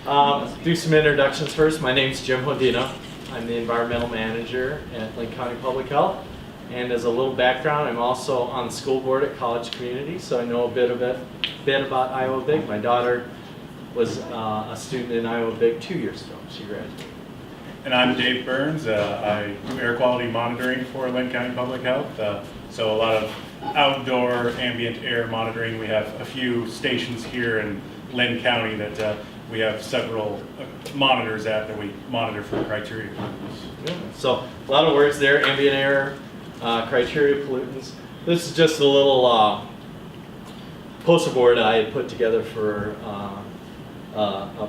Do some introductions first. My name's Jim Hodina. I'm the environmental manager at Linn County Public Health. And as a little background, I'm also on the school board at College Community, so I know a bit about Iowa Big. My daughter was a student in Iowa Big 2 years ago. She graduated. And I'm Dave Burns. I do air quality monitoring for Linn County Public Health. So a lot of outdoor ambient air monitoring. We have a few stations here in Linn County that we have several monitors at that we monitor for criteria pollutants. Yeah. So a lot of words there, ambient air, criteria pollutants. This is just a little poster board I had put together for a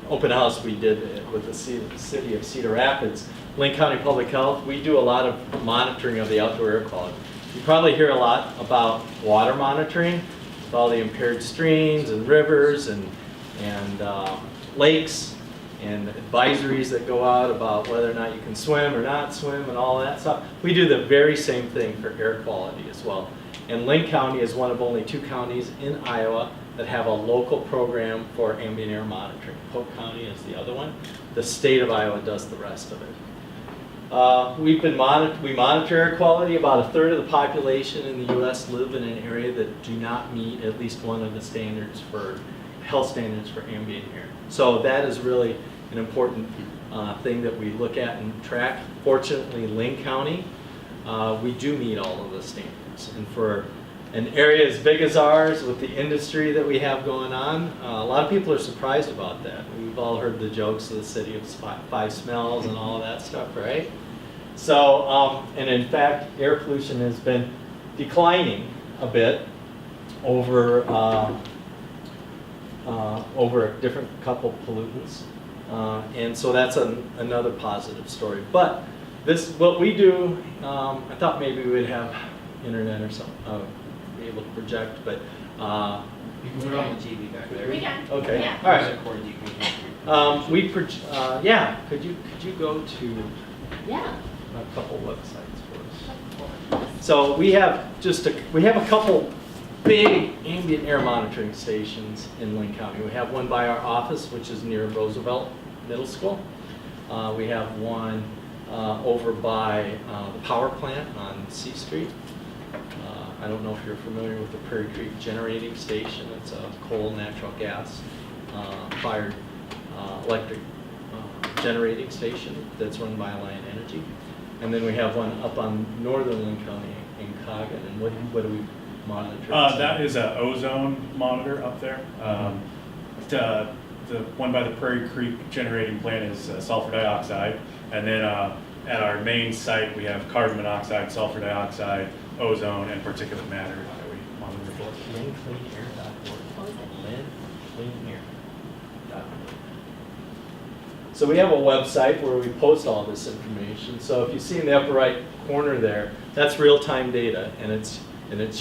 open house we did with the city of Cedar Rapids. Linn County Public Health, we do a lot of monitoring of the outdoor air quality. You probably hear a lot about water monitoring, with all the impaired streams and rivers and lakes and advisories that go out about whether or not you can swim or not swim and all that stuff. We do the very same thing for air quality as well. And Linn County is one of only 2 counties in Iowa that have a local program for ambient air monitoring. Polk County is the other one. The state of Iowa does the rest of it. We monitor air quality. About a third of the population in the U.S. live in an area that do not meet at least one of the standards for health standards for ambient air. So that is really an important thing that we look at and track. Fortunately, Linn County, we do meet all of the standards. And for an area as big as ours, with the industry that we have going on, a lot of people are surprised about that. We've all heard the jokes of the city of 5 smells and all of that stuff, right? So, and in fact, air pollution has been declining a bit over a different couple pollutants, and so that's another positive story. But what we do, I thought maybe we would have internet or something, be able to project, but you can put it on the TV back there. We can. Okay. Yeah. All right. Yeah. Could you go to a couple websites for us? So we have a couple big ambient air monitoring stations in Linn County. We have one by our office, which is near Roosevelt Middle School. We have one over by the power plant on C Street. I don't know if you're familiar with the Prairie Creek Generating Station. It's a coal, natural gas fired electric generating station that's run by Alliant Energy. And then we have one up on northern Linn County in Coggin. And what do we monitor? That is an ozone monitor up there. The one by the Prairie Creek generating plant is sulfur dioxide. And then at our main site, we have carbon monoxide, sulfur dioxide, ozone, and particulate matter that we monitor for. LinnCleanAir.org. LinnCleanAir.org. So we have a website where we post all this information. So if you see in the upper right corner there, that's real-time data, and it's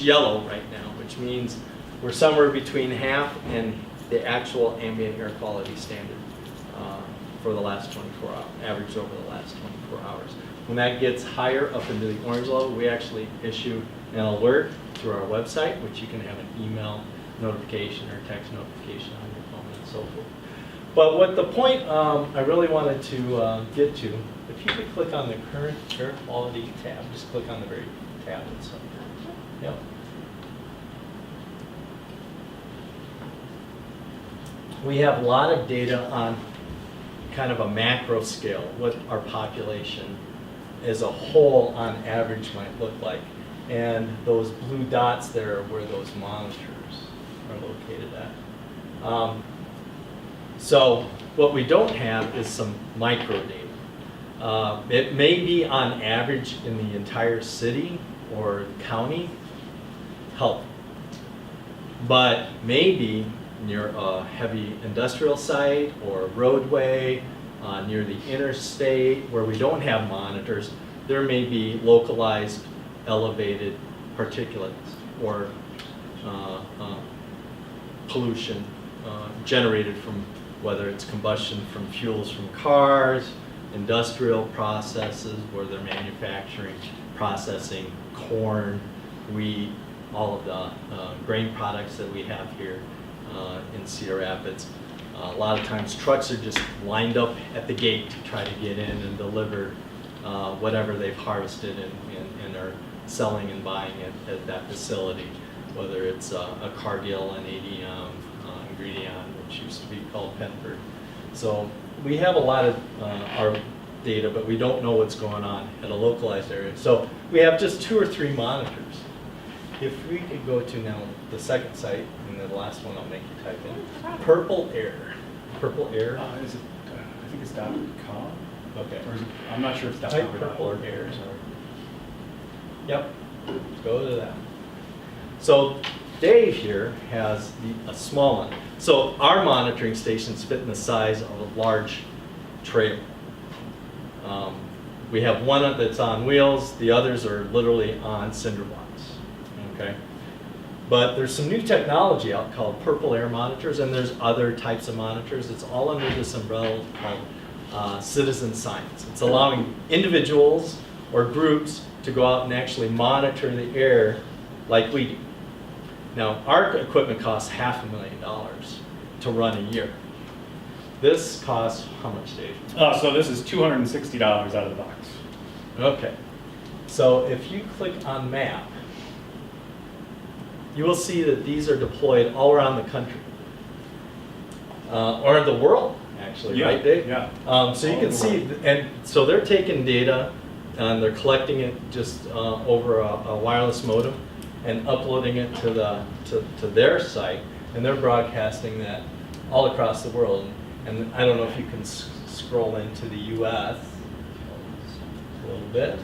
yellow right now, which means we're somewhere between half and the actual ambient air quality standard for the last 24 hours, average over the last 24 hours. When that gets higher up into the orange level, we actually issue an alert through our website, which you can have an email notification or text notification on your phone and so forth. But what the point I really wanted to get to, if you could click on the current air quality tab, just click on the very tab itself. Yep. We have a lot of data on kind of a macro scale, what our population as a whole on average might look like. And those blue dots there are where those monitors are located at. So what we don't have is some micro data. It may be on average in the entire city or county health, but maybe near a heavy industrial site or a roadway, near the interstate where we don't have monitors, there may be localized elevated particulates or pollution generated from whether it's combustion from fuels from cars, industrial processes where they're manufacturing, processing corn, wheat, all of the grain products that we have here in Cedar Rapids. A lot of times trucks are just lined up at the gate to try to get in and deliver whatever they've harvested and are selling and buying at that facility, whether it's a Cargill, an ADM, Ingredient, which used to be called Penford. So we have a lot of our data, but we don't know what's going on at a localized area. So we have just 2 or 3 monitors. If we could go to now the second site, and the last one I'll make you type in, Purple Air. Purple Air? Is it, I think it's .com, Okay. or is it, I'm not sure if it's Type .com or Purple .org. Air. Yep, go to that. So Dave here has a small one. So our monitoring stations fit in the size of a large trailer. We have one that's on wheels, the others are literally on cinder blocks, okay? But there's some new technology out called Purple Air monitors, and there's other types of monitors. It's all under this umbrella called citizen science. It's allowing individuals or groups to go out and actually monitor the air like we do. Now, our equipment costs $500,000 to run a year. This costs how much, Dave? So this is $260 out of the box. Okay. So if you click on map, you will see that these are deployed all around the country. Or the world, actually, Yeah, right, Dave? yeah. So you All can over the see, and so they're taking data and they're collecting it just over a wireless modem and uploading it to their site, and they're broadcasting that all across the world. And I don't know if you can scroll into the U.S. a little bit,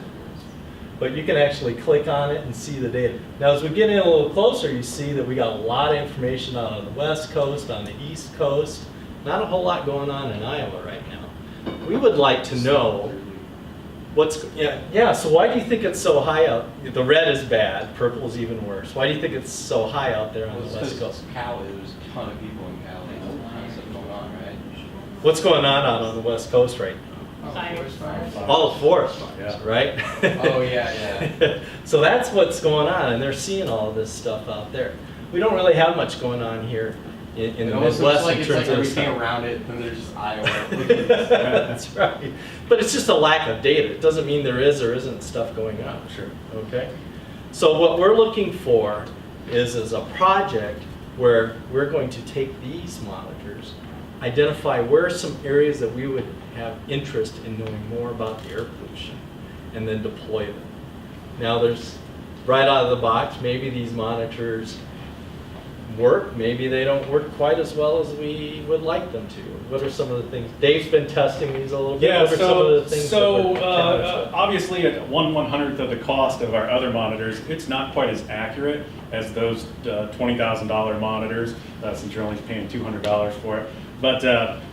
but you can actually click on it and see the data. Now, as we get in a little closer, you see that we got a lot of information out on the West Coast, on the East Coast. Not a whole lot going on in Iowa right now. We would like to know what's, yeah, so why do you think it's so high out? The red is bad, purple is even worse. Why do you think it's so high out there on the West Coast? Cali, there's a ton of people in Cali. There's all kinds of stuff going on, right? What's going on out on the West Coast right now? Fires. All the forest fires, Yeah. right? Oh, yeah. So that's what's going on, and they're seeing all of this stuff out there. We don't really have much going on here in the It almost Midwest looks like in it's terms like of everything stuff. around it, then there's just Iowa. That's right. But it's just a lack of data. It doesn't mean there is or isn't stuff going on. Sure. Okay? So what we're looking for is a project where we're going to take these monitors, identify where are some areas that we would have interest in knowing more about the air pollution, and then deploy them. Now there's, right out of the box, maybe these monitors work, maybe they don't work quite as well as we would like them to. What are some of the things? Dave's been testing these a little bit. Yeah, What are some of the things that we're obviously at 1/100th of the cost of our other monitors, it's not quite as accurate as those $20,000 monitors, since you're only paying $200 for it. But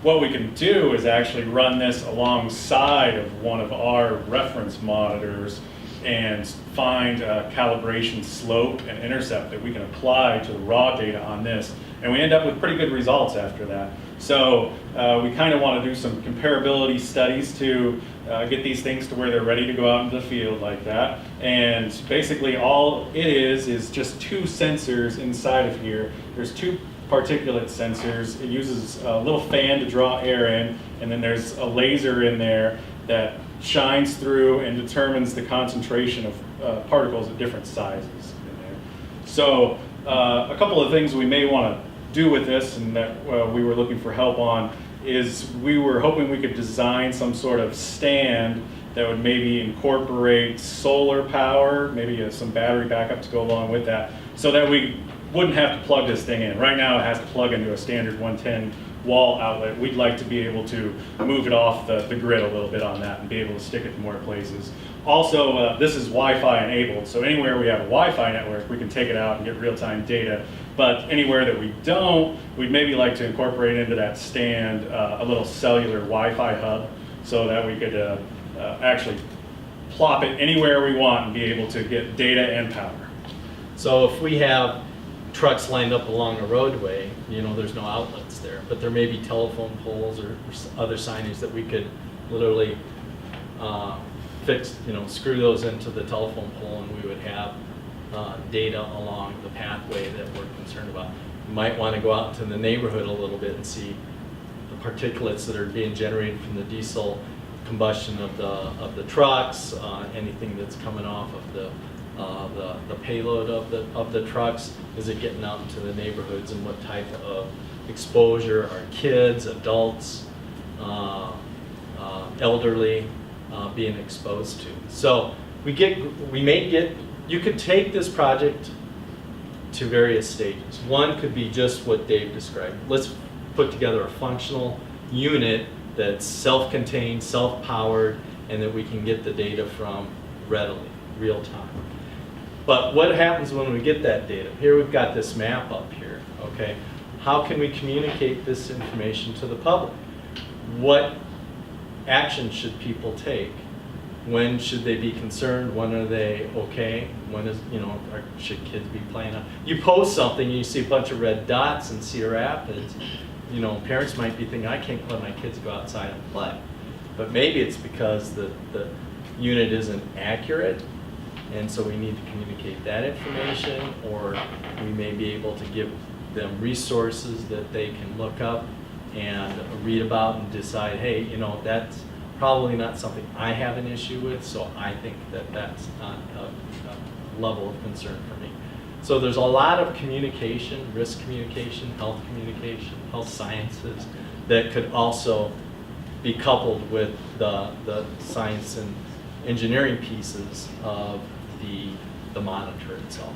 what we can do is actually run this alongside of one of our reference monitors and find a calibration slope and intercept that we can apply to the raw data on this. And we end up with pretty good results after that. So we kind of want to do some comparability studies to get these things to where they're ready to go out into the field like that. And basically all it is just 2 sensors inside of here. There's 2 particulate sensors. It uses a little fan to draw air in, and then there's a laser in there that shines through and determines the concentration of particles at different sizes in there. So a couple of things we may want to do with this, and that we were looking for help on, is we were hoping we could design some sort of stand that would maybe incorporate solar power, maybe some battery backup to go along with that, so that we wouldn't have to plug this thing in. Right now it has to plug into a standard 110 wall outlet. We'd like to be able to move it off the grid a little bit on that and be able to stick it in more places. Also, this is Wi-Fi enabled, so anywhere we have a Wi-Fi network, we can take it out and get real-time data. But anywhere that we don't, we'd maybe like to incorporate into that stand a little cellular Wi-Fi hub, so that we could actually plop it anywhere we want and be able to get data and power. So if we have trucks lined up along a roadway, there's no outlets there, but there may be telephone poles or other signage that we could literally fix, screw those into the telephone pole, and we would have data along the pathway that we're concerned about. You might want to go out into the neighborhood a little bit and see particulates that are being generated from the diesel combustion of the trucks, anything that's coming off of the payload of the trucks. Is it getting out into the neighborhoods, and what type of exposure are kids, adults, elderly being exposed to? So we may get, you could take this project to various stages. One could be just what Dave described. Let's put together a functional unit that's self-contained, self-powered, and that we can get the data from readily, real time. But what happens when we get that data? Here we've got this map up here, okay? How can we communicate this information to the public? What action should people take? When should they be concerned? When are they okay? When is, should kids be playing on? You post something and you see a bunch of red dots in Cedar Rapids, parents might be thinking, I can't let my kids go outside and play. But maybe it's because the unit isn't accurate, and so we need to communicate that information, or we may be able to give them resources that they can look up and read about and decide, hey, that's probably not something I have an issue with, so I think that that's not a level of concern for me. So there's a lot of communication, risk communication, health sciences, that could also be coupled with the science and engineering pieces of the monitor itself.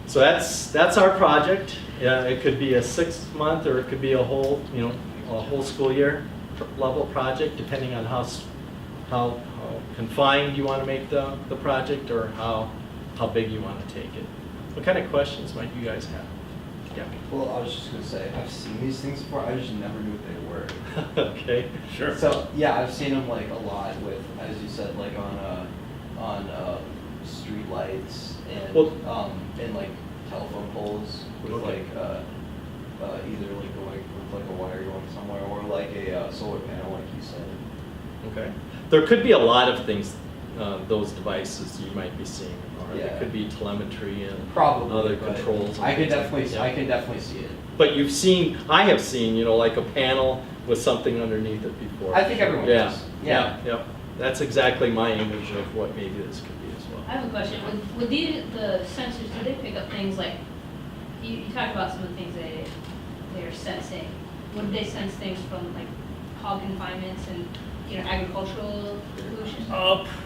So that's our project. It could be a 6-month, or it could be a whole school year level project, depending on how confined you want to make the project, or how big you want to take it. What kind of questions might you guys have? Yeah. Well, I was just gonna say, I've seen these things before, I just never knew what they were. Okay. Sure. So, yeah, I've seen them like a lot with, as you said, like on street lights and, and like telephone poles with Okay. either like a wire going somewhere, or like a solar panel, like you said. Okay. There could be a lot of things, those devices you might be seeing. Or Yeah. There could be telemetry and Probably other but controls. and I can things like definitely, that. I can definitely see it. But I have seen, like a panel with something underneath it before. I think everyone Yeah. does. Yeah. Yep. That's exactly my image of what maybe this could be as well. I have a question. Would the sensors, do they pick up things like, you talked about some of the things they are sensing. Would they sense things from like hog confinements and agricultural pollution?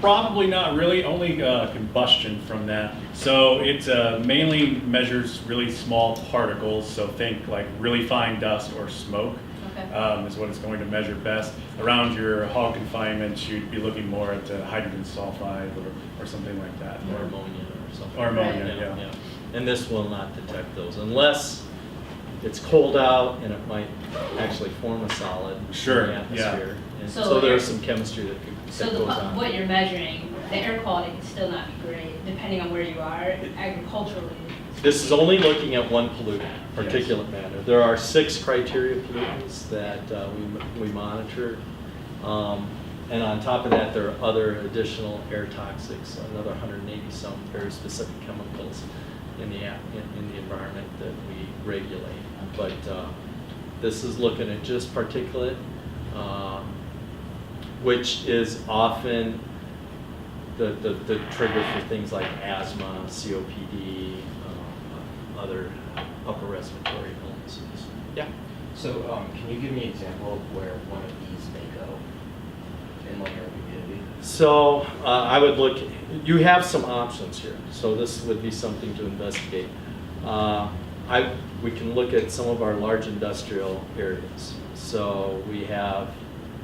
Probably not really, only combustion from that. So it mainly measures really small particles, so think like really fine dust or smoke. Okay. Is what it's going to measure best. Around your hog confinements, you'd be looking more at hydrogen sulfide or something like that. Or ammonia or something. Or ammonia, Right. yeah. And this will not detect those unless it's cold out and it might actually form a solid Sure, in the yeah. atmosphere. And So so there's some chemistry that So goes on. what you're measuring, the air quality can still not be great, depending on where you are agriculturally. This is only looking at one pollutant, particulate matter. There are 6 criteria pollutants that we monitor. And on top of that, there are other additional air toxics, another 180 some very specific chemicals in the environment that we regulate. But this is looking at just particulate, which is often the trigger for things like asthma, COPD, other upper respiratory illnesses. Yeah. So, can you give me an example of where one of these may go in like our community? So I would look, you have some options here. So this would be something to investigate. We can look at some of our large industrial areas. So we have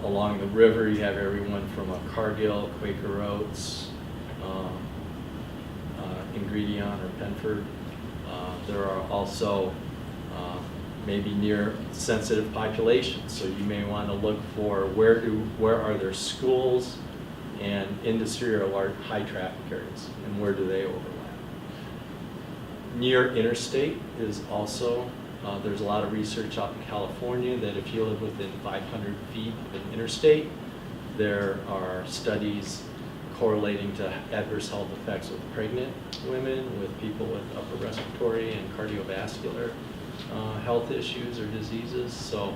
along the river, you have everyone from Cargill, Quaker Oats, Ingredion or Penford. There are also maybe near sensitive populations. So you may want to look for where are there schools and industry or large high traffic areas, and where do they overlap. Near interstate is also, there's a lot of research out in California that if you live within 500 feet of an interstate, there are studies correlating to adverse health effects with pregnant women, with people with upper respiratory and cardiovascular health issues or diseases. So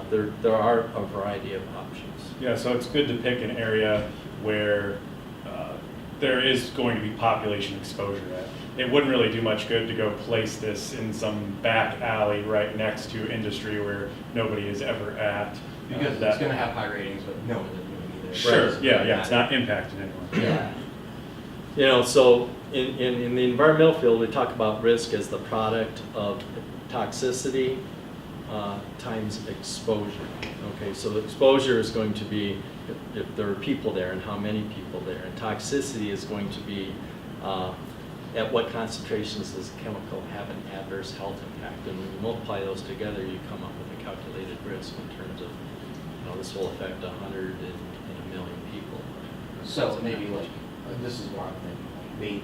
there are a variety of options. Yeah, so it's good to pick an area where there is going to be population exposure at. It wouldn't really do much good to go place this in some back alley right next to industry where nobody is ever at. Because it's gonna have high ratings, but no one is gonna be there. Sure, Right. yeah, it's not impacting anyone. Yeah. You know, so in the environmental field, we talk about risk as the product of toxicity times exposure. Okay, so the exposure is going to be if there are people there and how many people there, and toxicity is going to be at what concentrations does a chemical have an adverse health impact, and when you multiply those together, you come up with a calculated risk in terms of, you know, this will affect 100 and a million people. So maybe like, this is what I'm thinking, like maybe,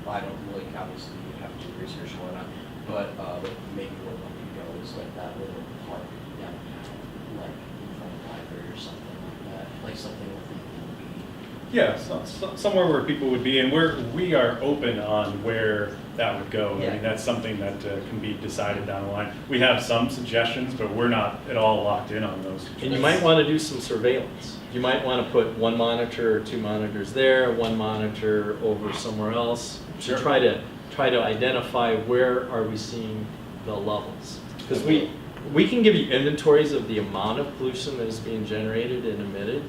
I don't, like, obviously you have to do research and whatnot, but maybe what one could go is like that little park downtown, like in front of the library or something like that, like something where people would be. Yeah, somewhere where people would be, and we are open on where that would go. I Yeah. mean, that's something that can be decided down the line. We have some suggestions, but we're not at all locked in on those. And you might want to do some surveillance. You might want to put one monitor or two monitors there, one monitor over somewhere else, Sure. to try to identify where are we seeing the levels. Because we can give you inventories of the amount of pollution that is being generated and emitted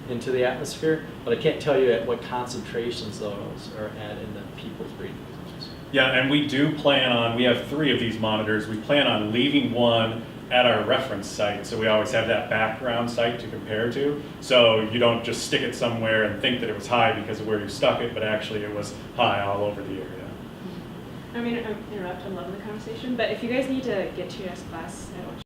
into the atmosphere, but I can't tell you at what concentrations those are at in the people's breathing zones. Yeah, and we do plan on, we have 3 of these monitors. We plan on leaving one at our reference site, so we always have that background site to compare to. So you don't just stick it somewhere and think that it was high because of where you stuck it, but actually it was high all over the area. I mean, I'm interrupt. I'm loving the conversation, but if you guys need to get to your next class, I don't